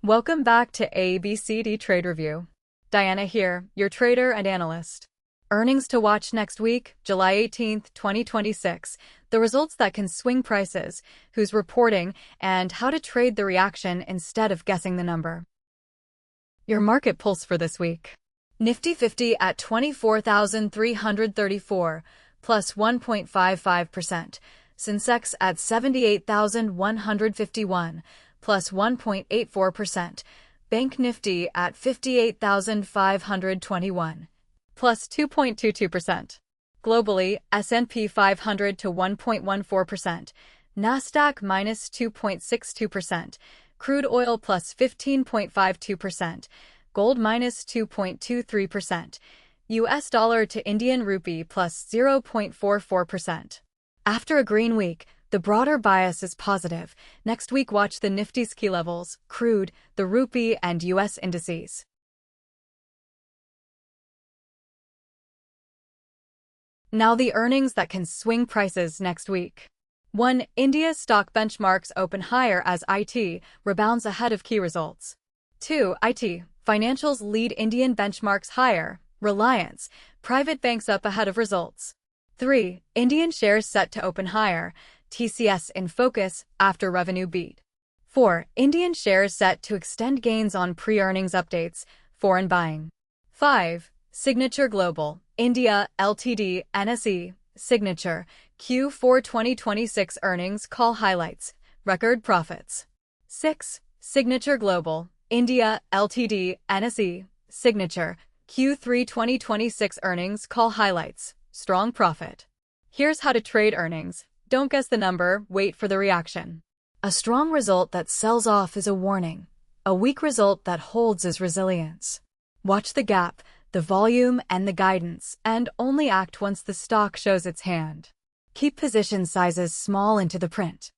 Welcome back to ABCD Trade Review. Diana here, your trader and analyst. Earnings to watch next week, July 18th, 2026, the results that can swing prices, who's reporting, and how to trade the reaction instead of guessing the number. Your market pulse for this week. Nifty 50 at 24,334, plus 1.55%. Sensex at 78,151, plus 1.84%. Bank Nifty at 58,521, plus 2.22%. Globally, S&P 500 to 1.14%, Nasdaq minus 2.62%, crude oil plus 15.52%, gold minus 2.23%, US dollar to Indian rupee plus 0.44%. After a green week, the broader bias is positive. Next week, watch the Nifty's key levels, crude, the rupee, and US indices. Now the earnings that can swing prices next week. 1. India's stock benchmarks open higher as IT rebounds ahead of key results. 2. IT financials lead Indian benchmarks higher, Reliance, private banks up ahead of results. 3. Indian shares set to open higher, TCS in focus after revenue beat. 4. Indian shares set to extend gains on pre-earnings updates, foreign buying. 5. Signature Global, India, Ltd, NSE, Signature, Q4 2026 earnings call highlights, record profits. 6. Signature Global, India, Ltd, NSE, Signature, Q3 2026 earnings call highlights, strong profit. Here's how to trade earnings. Don't guess the number, wait for the reaction. A strong result that sells off is a warning. A weak result that holds is resilience. Watch the gap, the volume, and the guidance, and only act once the stock shows its hand. Keep position sizes small into the print.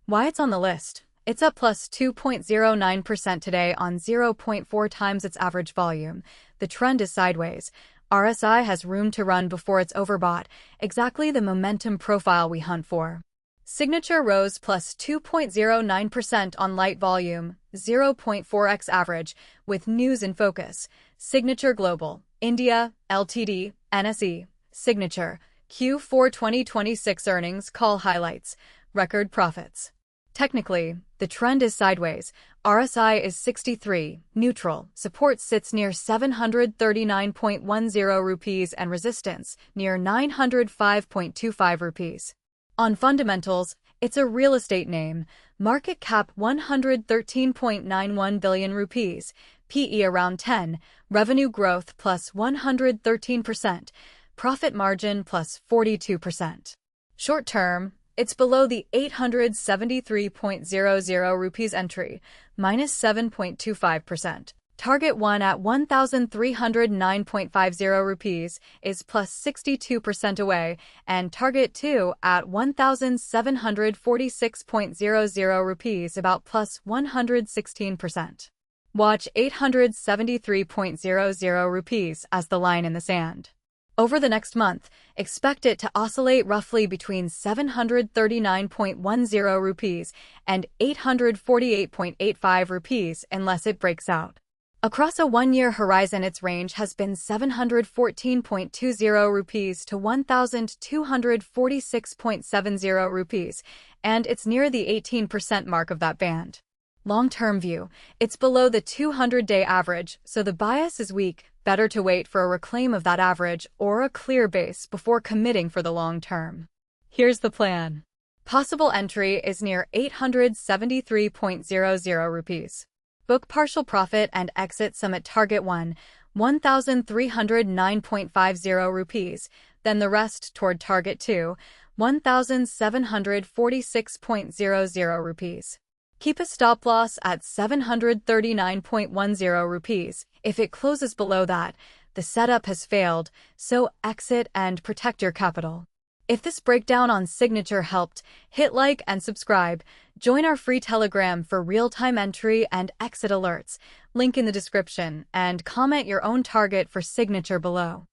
Why it's on the list. It's up plus 2.09% today on 0.4 times its average volume. The trend is sideways. RSI has room to run before it's overbought, exactly the momentum profile we hunt for. Signature rose plus 2.09% on light volume, 0.4x average, with news in focus. Signature Global, India, Ltd, NSE, Signature, Q4 2026 earnings call highlights, record profits. Technically, the trend is sideways. RSI is 63, neutral. Support sits near 739.10 rupees and resistance near 905.25 rupees. On fundamentals, it's a real estate name. Market cap 113.91 billion rupees, PE around 10, revenue growth plus 113%, profit margin plus 42%. Short term, it's below the 873.00 rupees entry, minus 7.25%. Target 1 at 1,309.50 rupees is plus 62% away, and target 2 at 1,746.00 rupees about plus 116%. Watch 873.00 rupees as the line in the sand. Over the next month, expect it to oscillate roughly between 739.10 rupees and 848.85 rupees unless it breaks out. Across a one-year horizon, its range has been 714.20 rupees to 1,246.70 rupees, and it's near the 18% mark of that band. Long-term view, it's below the 200-day average, so the bias is weak. Better to wait for a reclaim of that average or a clear base before committing for the long term. Here's the plan. Possible entry is near 873.00 rupees. Book partial profit and exit some at target 1, 1,309.50 rupees, then the rest toward target 2, 1,746.00 rupees. Keep a stop loss at 739.10 rupees. If it closes below that, the setup has failed, so exit and protect your capital. If this breakdown on Signature helped, hit like and subscribe. Join our free Telegram for real-time entry and exit alerts. Link in the description, and comment your own target for Signature below.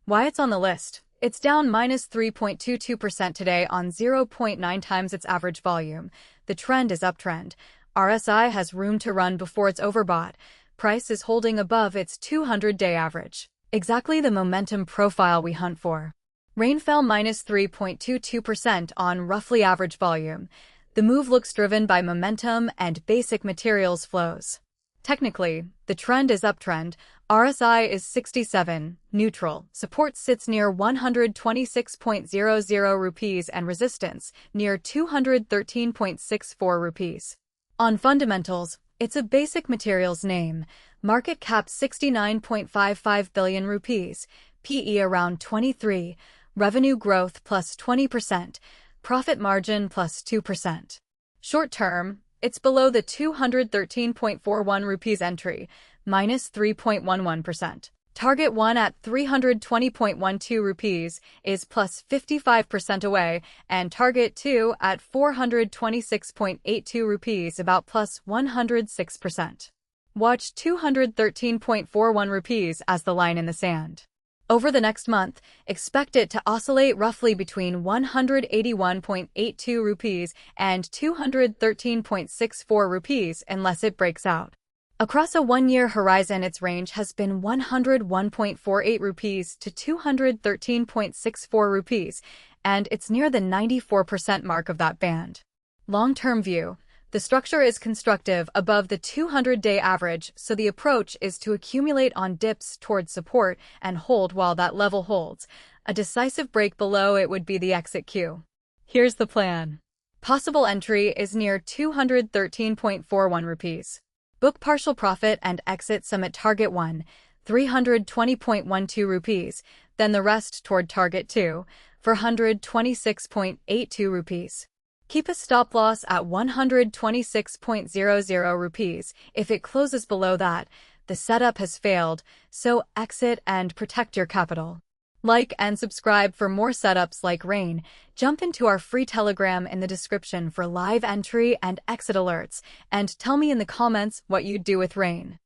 Why it's on the list? It's down minus 3.22% today on 0.9 times its average volume. The trend is uptrend. RSI has room to run before it's overbought. Price is holding above its 200-day average. Exactly the momentum profile we hunt for. Rain fell minus 3.22% on roughly average volume. The move looks driven by momentum and basic materials flows. Technically, the trend is uptrend. RSI is 67, neutral. Support sits near 126.00 rupees and resistance near 213.64 rupees. On fundamentals, it's a basic materials name. Market cap 69.55 billion rupees, PE around 23, revenue growth plus 20%, profit margin plus 2%. Short term, it's below the 213.41 rupees entry, minus 3.11%. Target 1 at 320.12 rupees is plus 55% away, and target 2 at 426.82 rupees about plus 106%. Watch 213.41 rupees as the line in the sand. Over the next month, expect it to oscillate roughly between 181.82 rupees and 213.64 rupees unless it breaks out. Across a one-year horizon, its range has been 101.48 rupees to 213.64 rupees, and it's near the 94% mark of that band. Long-term view. The structure is constructive above the 200-day average, so the approach is to accumulate on dips towards support and hold while that level holds. A decisive break below it would be the exit cue. Here's the plan. Possible entry is near 213.41 rupees. Book partial profit and exit some at target 1, 320.12 rupees, then the rest toward target 2, 426.82 rupees. Keep a stop loss at 126.00 rupees. If it closes below that, the setup has failed, so exit and protect your capital. Like and subscribe for more setups like Rain. Jump into our free Telegram in the description for live entry and exit alerts, and tell me in the comments what you'd do with Rain.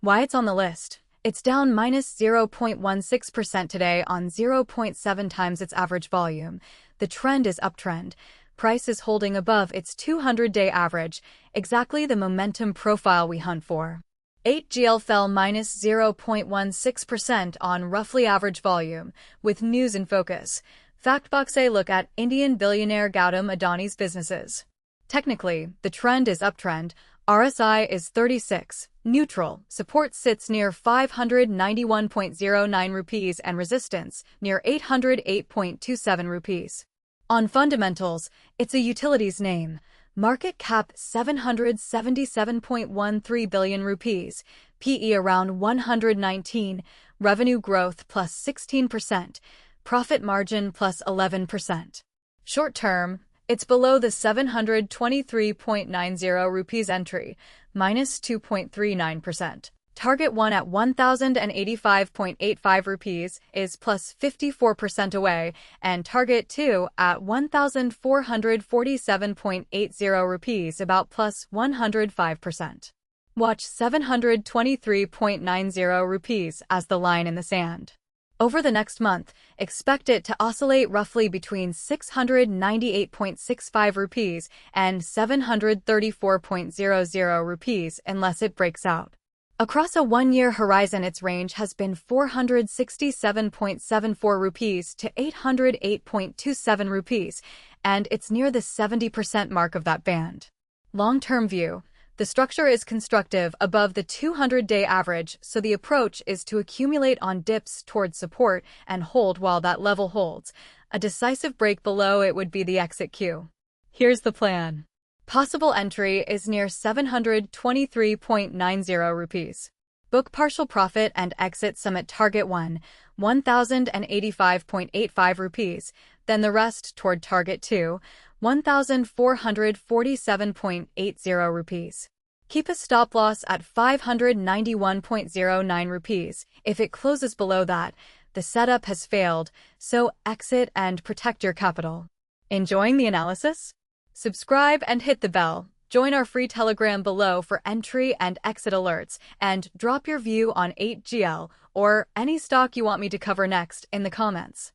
Why it's on the list. It's down minus 0.16% today on 0.7 times its average volume. The trend is uptrend. Price is holding above its 200-day average, exactly the momentum profile we hunt for. ATGL fell minus 0.16% on roughly average volume, with news in focus. Factbox A look at Indian billionaire Gautam Adani's businesses. Technically, the trend is uptrend. RSI is 36, neutral. Support sits near 591.09 rupees and resistance near 808.27 rupees. On fundamentals, it's a utilities name. Market cap 777.13 billion rupees, PE around 119, revenue growth plus 16%, profit margin plus 11%. Short term, it's below the 723.90 rupees entry, minus 2.39%. Target 1 at 1,085.85 rupees is plus 54% away, and target 2 at 1,447.80 rupees about plus 105%. Watch 723.90 rupees as the line in the sand. Over the next month, expect it to oscillate roughly between 698.65 rupees and 734.00 rupees unless it breaks out. Across a one-year horizon, its range has been 467.74 rupees to 808.27 rupees, and it's near the 70% mark of that band. Long-term view. The structure is constructive above the 200-day average, so the approach is to accumulate on dips towards support and hold while that level holds. A decisive break below it would be the exit cue. Here's the plan. Possible entry is near 723.90 rupees. Book partial profit and exit some at target 1, 1,085.85 rupees, then the rest toward target 2, 1,447.80 rupees. Keep a stop loss at 591.09 rupees. If it closes below that, the setup has failed, so exit and protect your capital. Enjoying the analysis? Subscribe and hit the bell. Join our free Telegram below for entry and exit alerts, and drop your view on ATGL or any stock you want me to cover next in the comments.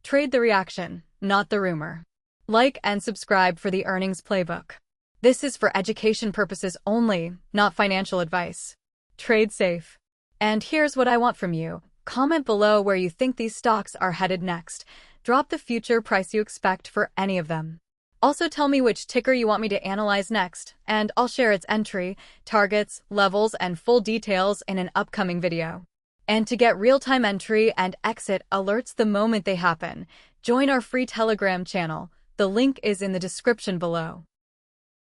Trade the reaction, not the rumor. Like and subscribe for the earnings playbook. This is for education purposes only, not financial advice. Trade safe. And here's what I want from you. Comment below where you think these stocks are headed next. Drop the future price you expect for any of them. Also tell me which ticker you want me to analyze next, and I'll share its entry, targets, levels, and full details in an upcoming video. And to get real-time entry and exit alerts the moment they happen, join our free Telegram channel. The link is in the description below.